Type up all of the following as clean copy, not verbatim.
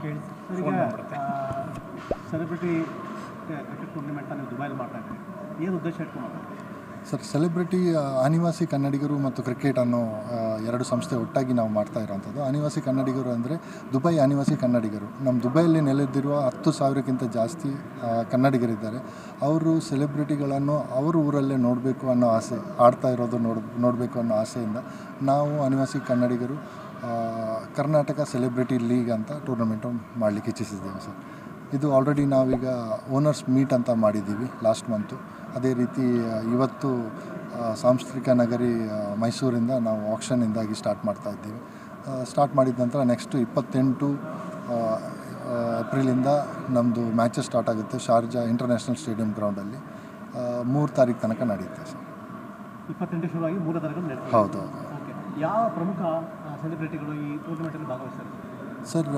Phone ಬಂದ್ಬಿಡುತ್ತೆ. Celebrity cricket ಟೂರ್ನಿಮೆಂಟನ್ನು ನೀವು ದುಬೈಲಿ ಮಾಡ್ತಾ ಇದ್ದೀರಿ, ಏನು ಉದ್ದೇಶ ಇಟ್ಕೊಂಡು? ಸರ್, ಸೆಲೆಬ್ರಿಟಿ ಅನಿವಾಸಿ ಕನ್ನಡಿಗರು ಮತ್ತು ಕ್ರಿಕೆಟ್ ಅನ್ನೋ ಎರಡು ಸಂಸ್ಥೆ ಒಟ್ಟಾಗಿ ನಾವು ಮಾಡ್ತಾ ಇರೋವಂಥದ್ದು. ಅನಿವಾಸಿ ಕನ್ನಡಿಗರು ಅಂದರೆ ದುಬೈ ಅನಿವಾಸಿ ಕನ್ನಡಿಗರು. ನಮ್ಮ ದುಬೈಯಲ್ಲಿ ನೆಲೆದಿರುವ 10,000ಕ್ಕಿಂತ ಜಾಸ್ತಿ ಕನ್ನಡಿಗರಿದ್ದಾರೆ. ಅವರು ಸೆಲೆಬ್ರಿಟಿಗಳನ್ನು ಅವ್ರ ಊರಲ್ಲೇ ನೋಡಬೇಕು ಅನ್ನೋ ಆಸೆ, ಆಡ್ತಾ ಇರೋದು ನೋಡಬೇಕು ಅನ್ನೋ ಆಸೆಯಿಂದ ನಾವು ಅನಿವಾಸಿ ಕನ್ನಡಿಗರು ಕರ್ನಾಟಕ ಸೆಲೆಬ್ರಿಟಿ ಲೀಗ್ ಅಂತ ಟೂರ್ನಮೆಂಟು ಮಾಡಲಿಕ್ಕೆ ಇಚ್ಛಿಸಿದ್ದೇವೆ ಸರ್. ಇದು ಆಲ್ರೆಡಿ ನಾವೀಗ ಓನರ್ಸ್ ಮೀಟ್ ಅಂತ ಮಾಡಿದ್ದೀವಿ ಲಾಸ್ಟ್ ಮಂತು. ಅದೇ ರೀತಿ ಇವತ್ತು ಸಾಂಸ್ಕೃತಿಕ ನಗರಿ ಮೈಸೂರಿಂದ ನಾವು ಆಕ್ಷನ್ನಿಂದಾಗಿ ಸ್ಟಾರ್ಟ್ ಮಾಡ್ತಾಯಿದ್ದೀವಿ. ಸ್ಟಾರ್ಟ್ ಮಾಡಿದ ನಂತರ ನೆಕ್ಸ್ಟು 28 ಏಪ್ರಿಲಿಂದ ನಮ್ಮದು ಮ್ಯಾಚಸ್ ಸ್ಟಾರ್ಟ್ ಆಗುತ್ತೆ ಶಾರ್ಜಾ ಇಂಟರ್ನ್ಯಾಷನಲ್ ಸ್ಟೇಡಿಯಂ ಗ್ರೌಂಡಲ್ಲಿ. 3 ತಾರೀಕು ತನಕ ನಡೆಯುತ್ತೆ ಸರ್. 28 ಶುರುವಾಗಿ 3 ತಾರೀಕು ನಡೆಯುತ್ತೆ. ಹೌದು. ಓಕೆ, ಯಾವ ಪ್ರಮುಖ ಸೆಲೆಬ್ರಿಟಿಗಳು ಈ ಟೂರ್ನಮೆಂಟಲ್ಲಿ ಭಾಗವಹಿಸ್ತಾರೆ ಸರ್?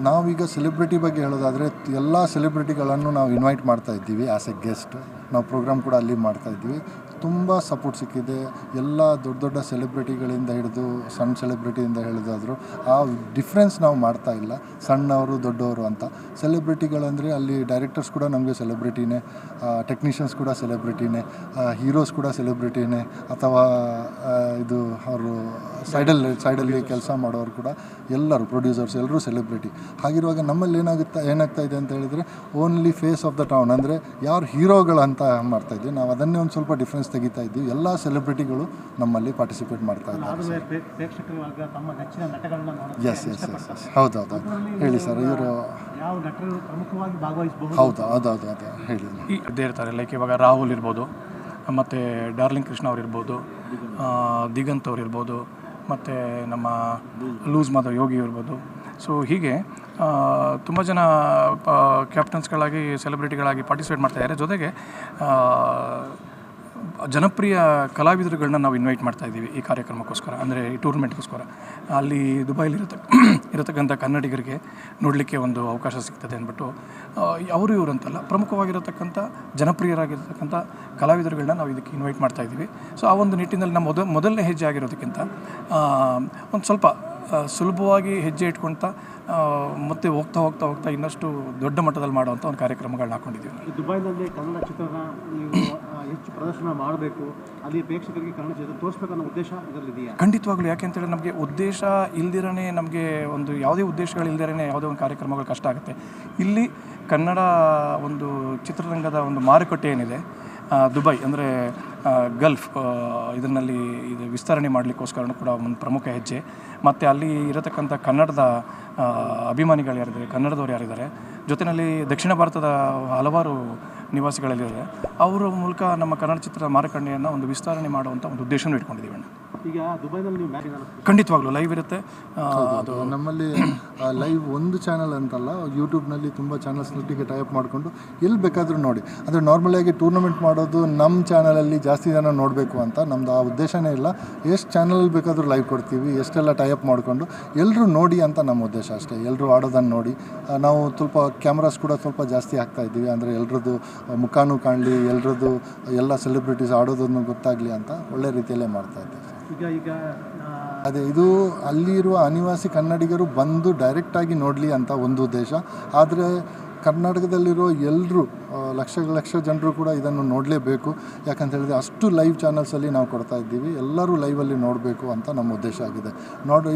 ನಾವೀಗ ಸೆಲೆಬ್ರಿಟಿ ಬಗ್ಗೆ ಹೇಳೋದಾದರೆ ಎಲ್ಲ ಸೆಲೆಬ್ರಿಟಿಗಳನ್ನು ನಾವು ಇನ್ವೈಟ್ ಮಾಡ್ತಾ ಇದ್ದೀವಿ ಆ್ಯಸ್ ಎ ಗೆಸ್ಟ್. ನಾವು ಪ್ರೋಗ್ರಾಮ್ ಕೂಡ ಅಲ್ಲಿ ಮಾಡ್ತಾಯಿದ್ದೀವಿ. ತುಂಬ ಸಪೋರ್ಟ್ ಸಿಕ್ಕಿದೆ. ಎಲ್ಲ ದೊಡ್ಡ ದೊಡ್ಡ ಸೆಲೆಬ್ರಿಟಿಗಳಿಂದ ಹಿಡಿದು ಸಣ್ಣ ಸೆಲೆಬ್ರಿಟಿಯಿಂದ ಹಿಡಿದಾದರೂ ಆ ಡಿಫ್ರೆನ್ಸ್ ನಾವು ಮಾಡ್ತಾ ಇಲ್ಲ, ಸಣ್ಣವರು ದೊಡ್ಡವರು ಅಂತ. ಸೆಲೆಬ್ರಿಟಿಗಳಂದರೆ ಅಲ್ಲಿ ಡೈರೆಕ್ಟರ್ಸ್ ಕೂಡ ನಮಗೆ ಸೆಲೆಬ್ರಿಟಿನೇ, ಟೆಕ್ನಿಷಿಯನ್ಸ್ ಕೂಡ ಸೆಲೆಬ್ರಿಟಿನೇ, ಹೀರೋಸ್ ಕೂಡ ಸೆಲೆಬ್ರಿಟಿನೇ, ಅಥವಾ ಇದು ಅವರು ಸೈಡಲ್ಲಿ ಕೆಲಸ ಮಾಡೋರು ಕೂಡ ಎಲ್ಲರೂ ಪ್ರೊಡ್ಯೂಸರ್ಸ್ ಎಲ್ಲರೂ ಸೆಲೆಬ್ರಿಟಿ. ಹಾಗಿರುವಾಗ ನಮ್ಮಲ್ಲಿ ಏನಾಗ್ತಾ ಇದೆ ಅಂತ ಹೇಳಿದರೆ only face of the town ಅಂದರೆ ಯಾರು ಹೀರೋಗಳಂತ ಮಾಡ್ತಾಯಿದ್ವಿ ನಾವು. ಅದನ್ನೇ ಒಂದು ಸ್ವಲ್ಪ ಡಿಫ್ರೆನ್ಸ್ ತೆಗಿತಾ ಇದ್ದೀವಿ. ಎಲ್ಲ ಸೆಲೆಬ್ರಿಟಿಗಳು ನಮ್ಮಲ್ಲಿ ಪಾರ್ಟಿಸಿಪೇಟ್ ಮಾಡ್ತಾ ಇದ್ದಾರೆ. ಎಸ್ ಎಸ್ ಎಸ್ ಎಸ್ ಹೌದೌದು. ಹೇಳಿ ಸರ್, ಇವರು ಯಾವ ನಟರು ಪ್ರಮುಖವಾಗಿ ಭಾಗವಹಿಸಬಹುದು? ಹೌದು ಹೇಳಿ. ಇದ್ದೇ ಇರ್ತಾರೆ. ಲೈಕ್ ಇವಾಗ ರಾಹುಲ್ ಇರ್ಬೋದು, ಮತ್ತು ಡಾರ್ಲಿಂಗ್ ಕೃಷ್ಣ ಅವ್ರು ಇರ್ಬೋದು, ದಿಗಂತ್ ಅವ್ರು ಇರ್ಬೋದು, ಮತ್ತು ನಮ್ಮ ಲೂಸ್ ಮಾಧವ್ ಯೋಗಿ ಇರ್ಬೋದು. ಸೊ ಹೀಗೆ ತುಂಬ ಜನ ಕ್ಯಾಪ್ಟನ್ಸ್ಗಳಾಗಿ ಸೆಲೆಬ್ರಿಟಿಗಳಾಗಿ ಪಾರ್ಟಿಸಿಪೇಟ್ ಮಾಡ್ತಾಯಿದ್ದಾರೆ. ಜೊತೆಗೆ ಜನಪ್ರಿಯ ಕಲಾವಿದರುಗಳನ್ನ ನಾವು ಇನ್ವೈಟ್ ಮಾಡ್ತಾಯಿದ್ದೀವಿ ಈ ಕಾರ್ಯಕ್ರಮಕ್ಕೋಸ್ಕರ, ಅಂದರೆ ಈ ಟೂರ್ನಮೆಂಟ್ಗೋಸ್ಕರ. ಅಲ್ಲಿ ದುಬೈಲಿ ಇರತಕ್ಕಂಥ ಕನ್ನಡಿಗರಿಗೆ ನೋಡಲಿಕ್ಕೆ ಒಂದು ಅವಕಾಶ ಸಿಗ್ತದೆ ಅಂದ್ಬಿಟ್ಟು ಅವರು ಇವರು ಅಂತಲ್ಲ, ಪ್ರಮುಖವಾಗಿರತಕ್ಕಂಥ ಜನಪ್ರಿಯರಾಗಿರ್ತಕ್ಕಂಥ ಕಲಾವಿದರುಗಳನ್ನ ನಾವು ಇದಕ್ಕೆ ಇನ್ವೈಟ್ ಮಾಡ್ತಾಯಿದ್ದೀವಿ. ಸೊ ಆ ಒಂದು ನಿಟ್ಟಿನಲ್ಲಿ ನಮ್ಮ ಮೊದಲನೇ ಹೆಜ್ಜೆ ಆಗಿರೋದಕ್ಕಿಂತ ಒಂದು ಸ್ವಲ್ಪ ಸುಲಭವಾಗಿ ಹೆಜ್ಜೆ ಇಟ್ಕೊಳ್ತಾ ಮತ್ತೆ ಹೋಗ್ತಾ ಇನ್ನಷ್ಟು ದೊಡ್ಡ ಮಟ್ಟದಲ್ಲಿ ಮಾಡುವಂಥ ಒಂದು ಕಾರ್ಯಕ್ರಮಗಳನ್ನ ಹಾಕ್ಕೊಂಡಿದ್ದೀವಿ. ದುಬೈನಲ್ಲಿ ಕನ್ನಡ ಚಿತ್ರನ ನೀವು ಹೆಚ್ಚು ಪ್ರದರ್ಶನ ಮಾಡಬೇಕು, ಅಲ್ಲಿ ಪ್ರೇಕ್ಷಕರಿಗೆ ಕನ್ನಡ ಚಿತ್ರ ತೋರಿಸ್ಬೇಕು ಅನ್ನೋ ಉದ್ದೇಶ ಇದರಲ್ಲಿದೆಯಾ? ಖಂಡಿತವಾಗ್ಲೂ. ಯಾಕೆಂತೇಳಿ ನಮಗೆ ಉದ್ದೇಶ ಇಲ್ದಿರೇ, ನಮಗೆ ಒಂದು ಯಾವುದೇ ಉದ್ದೇಶಗಳಿಲ್ದಿರೇ ಯಾವುದೇ ಒಂದು ಕಾರ್ಯಕ್ರಮಗಳು ಕಷ್ಟ ಆಗುತ್ತೆ. ಇಲ್ಲಿ ಕನ್ನಡ ಒಂದು ಚಿತ್ರರಂಗದ ಒಂದು ಮಾರುಕಟ್ಟೆ ಏನಿದೆ ದುಬೈ ಅಂದರೆ ಗಲ್ಫ್, ಇದರಲ್ಲಿ ಇದು ವಿಸ್ತರಣೆ ಮಾಡಲಿಕ್ಕೋಸ್ಕರ ಕೂಡ ಒಂದು ಪ್ರಮುಖ ಹೆಜ್ಜೆ. ಮತ್ತು ಅಲ್ಲಿ ಇರತಕ್ಕಂಥ ಕನ್ನಡದ ಅಭಿಮಾನಿಗಳು ಯಾರಿದ್ದಾರೆ, ಕನ್ನಡದವ್ರು ಯಾರಿದ್ದಾರೆ, ಜೊತೆಯಲ್ಲಿ ದಕ್ಷಿಣ ಭಾರತದ ಹಲವಾರು ನಿವಾಸಿಗಳಲ್ಲಿದ್ದಾರೆ, ಅವರ ಮೂಲಕ ನಮ್ಮ ಕನ್ನಡ ಚಿತ್ರದ ಮಾರುಕಟ್ಟೆಯನ್ನು ಒಂದು ವಿಸ್ತರಣೆ ಮಾಡುವಂಥ ಒಂದು ಉದ್ದೇಶನೂ ಇಟ್ಕೊಂಡಿದ್ದೀವಿ. ಈಗ ದುಬೈನಲ್ಲಿ ನೀವು ಮ್ಯಾಚ್ ಖಂಡಿತವಾಗ್ಲೂ ಲೈವ್ ಇರುತ್ತೆ. ಅದು ನಮ್ಮಲ್ಲಿ ಲೈವ್ ಒಂದು ಚಾನಲ್ ಅಂತಲ್ಲ, ಯೂಟ್ಯೂಬ್ನಲ್ಲಿ ತುಂಬ ಚಾನಲ್ಸ್ನೊಟ್ಟಿಗೆ ಟೈಪ್ ಮಾಡಿಕೊಂಡು ಎಲ್ಲಿ ಬೇಕಾದರೂ ನೋಡಿ. ಅಂದರೆ ನಾರ್ಮಲಾಗಿ ಟೂರ್ನಮೆಂಟ್ ಮಾಡೋದು ನಮ್ಮ ಚಾನಲಲ್ಲಿ ಜಾಸ್ತಿ ಜನ ನೋಡಬೇಕು ಅಂತ ನಮ್ಮದು ಆ ಉದ್ದೇಶನೇ ಇಲ್ಲ. ಎಷ್ಟು ಚಾನಲ್ ಬೇಕಾದರೂ ಲೈವ್ ಕೊಡ್ತೀವಿ, ಎಷ್ಟೆಲ್ಲ ಟೈಪ್ ಮಾಡಿಕೊಂಡು ಎಲ್ಲರೂ ನೋಡಿ ಅಂತ ನಮ್ಮ ಉದ್ದೇಶ ಅಷ್ಟೇ. ಎಲ್ಲರೂ ಆಡೋದನ್ನು ನೋಡಿ ನಾವು ಸ್ವಲ್ಪ ಕ್ಯಾಮ್ರಾಸ್ ಕೂಡ ಸ್ವಲ್ಪ ಜಾಸ್ತಿ ಹಾಕ್ತಾಯಿದ್ದೀವಿ. ಅಂದರೆ ಎಲ್ರದ್ದು ಮುಖಾನೂ ಕಾಣಲಿ, ಎಲ್ರದ್ದು ಎಲ್ಲ ಸೆಲೆಬ್ರಿಟೀಸ್ ಆಡೋದನ್ನು ಗೊತ್ತಾಗಲಿ ಅಂತ ಒಳ್ಳೆ ರೀತಿಯಲ್ಲೇ ಮಾಡ್ತಾಯಿದ್ದೀವಿ. ಈಗ ಅದೇ ಇದು ಅಲ್ಲಿರುವ ಅನಿವಾಸಿ ಕನ್ನಡಿಗರು ಬಂದು ಡೈರೆಕ್ಟಾಗಿ ನೋಡಲಿ ಅಂತ ಒಂದು ಉದ್ದೇಶ. ಆದರೆ ಕರ್ನಾಟಕದಲ್ಲಿರೋ ಎಲ್ಲರೂ ಲಕ್ಷ ಜನರು ಕೂಡ ಇದನ್ನು ನೋಡಲೇಬೇಕು. ಯಾಕಂತ ಹೇಳಿದ್ರೆ ಅಷ್ಟು ಲೈವ್ ಚಾನಲ್ಸಲ್ಲಿ ನಾವು ಕೊಡ್ತಾ ಇದ್ದೀವಿ. ಎಲ್ಲರೂ ಲೈವಲ್ಲಿ ನೋಡಬೇಕು ಅಂತ ನಮ್ಮ ಉದ್ದೇಶ ಆಗಿದೆ.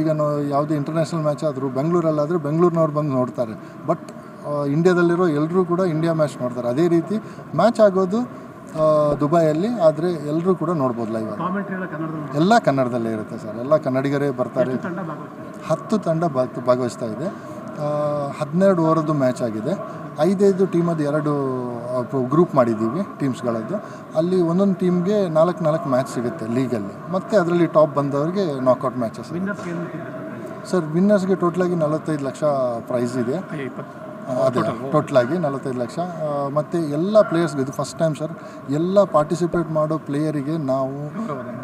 ಈಗ ನಾವು ಯಾವುದೇ ಇಂಟರ್ನ್ಯಾಷನಲ್ ಮ್ಯಾಚ್ ಆದರೂ ಬೆಂಗಳೂರಲ್ಲಾದರೆ ಬೆಂಗಳೂರಿನವ್ರು ಬಂದು ನೋಡ್ತಾರೆ. ಬಟ್ ಇಂಡಿಯಾದಲ್ಲಿರೋ ಎಲ್ಲರೂ ಕೂಡ ಇಂಡಿಯಾ ಮ್ಯಾಚ್ ನೋಡ್ತಾರೆ. ಅದೇ ರೀತಿ ಮ್ಯಾಚ್ ಆಗೋದು ದುಬೈಯಲ್ಲಿ, ಆದರೆ ಎಲ್ಲರೂ ಕೂಡ ನೋಡ್ಬೋದು ಲೈವ್. ಎಲ್ಲ ಕನ್ನಡದಲ್ಲೇ ಇರುತ್ತೆ ಸರ್. ಎಲ್ಲ ಕನ್ನಡಿಗರೇ ಬರ್ತಾರೆ. 10 ತಂಡ ಭಾಗವಹಿಸ್ತಾ ಇದೆ. 12 ಓವರದ್ದು ಮ್ಯಾಚ್ ಆಗಿದೆ. 5 ಟೀಮದ್ದು 2 ಗ್ರೂಪ್ ಮಾಡಿದ್ದೀವಿ ಟೀಮ್ಸ್ಗಳದ್ದು. ಅಲ್ಲಿ ಒಂದೊಂದು ಟೀಮ್ಗೆ 4 ಮ್ಯಾಚ್ ಸಿಗುತ್ತೆ ಲೀಗಲ್ಲಿ. ಮತ್ತು ಅದರಲ್ಲಿ ಟಾಪ್ ಬಂದವರಿಗೆ ನಾಕೌಟ್ ಮ್ಯಾಚಸ್ ಸರ್. ವಿನ್ನರ್ಸ್ಗೆ ಟೋಟಲಾಗಿ 45 ಲಕ್ಷ ಪ್ರೈಸ್ ಇದೆ. ಅದೇ ಟೋಟಲಾಗಿ 45 ಲಕ್ಷ. ಮತ್ತು ಎಲ್ಲ ಪ್ಲೇಯರ್ಸ್ಗೆ ಇದು ಫಸ್ಟ್ ಟೈಮ್ ಸರ್. ಎಲ್ಲ ಪಾರ್ಟಿಸಿಪೇಟ್ ಮಾಡೋ ಪ್ಲೇಯರಿಗೆ ನಾವು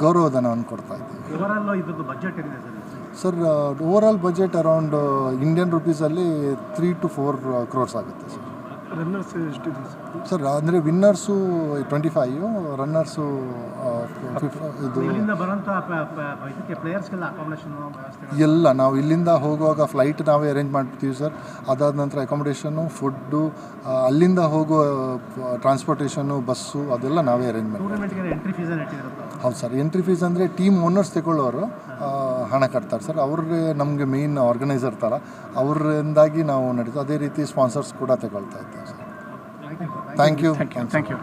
ಗೌರವಧನವನ್ನು ಕೊಡ್ತಾ ಇದ್ದೀವಿ sir. Overall budget around Indian ರುಪೀಸಲ್ಲಿ 3 to 4 crores ಆಗುತ್ತೆ ಸರ್. ರನ್ನರ್ಸ್ ಎಷ್ಟಿದೆ ಸರ್ ಅಂದರೆ ವಿನ್ನರ್ಸು 25, ರನ್ನರ್ಸು ಇದು ಇಲ್ಲಿಂದ ಬರೋಂಥ ಇದಕ್ಕೆ ಪ್ಲೇಯರ್ಸ್ಗೆಲ್ಲ ಅಕಾಮಿಡೇಷನ್ ವ್ಯವಸ್ಥೆ ಎಲ್ಲ ನಾವು ಇಲ್ಲಿಂದ ಹೋಗುವಾಗ ಫ್ಲೈಟ್ ನಾವೇ ಅರೇಂಜ್ ಮಾಡ್ತೀವಿ ಸರ್. ಅದಾದ ನಂತರ ಅಕಾಮಿಡೇಷನ್ನು, ಫುಡ್ಡು, ಅಲ್ಲಿಂದ ಹೋಗುವ ಟ್ರಾನ್ಸ್ಪೋರ್ಟೇಷನ್ನು, ಬಸ್ಸು ಅದೆಲ್ಲ ನಾವೇ ಅರೇಂಜ್ ಮಾಡ್ತೀವಿ. ಟೂರ್ನಮೆಂಟ್ಗೆ ಎಂಟ್ರಿ ಫೀಸನ್ನು ಇಟ್ಟಿರುತ್ತೆ. ಹೌದು ಸರ್. ಎಂಟ್ರಿ ಫೀಸ್ ಅಂದರೆ ಟೀಮ್ ಓನರ್ಸ್ ತಗೊಳ್ಳೋರು ಹಣ ಕಟ್ತಾರೆ ಸರ್. ಅವ್ರಿಗೆ ನಮಗೆ ಮೇಯ್ನ್ ಆರ್ಗನೈಸರ್ ಥರ ಅವರಿಂದಾಗಿ ನಾವು ನಡೀತು. ಅದೇ ರೀತಿ ಸ್ಪಾನ್ಸರ್ಸ್ ಕೂಡ ತಗೊಳ್ತಾ ಇದ್ದೇವೆ ಸರ್. Thank you.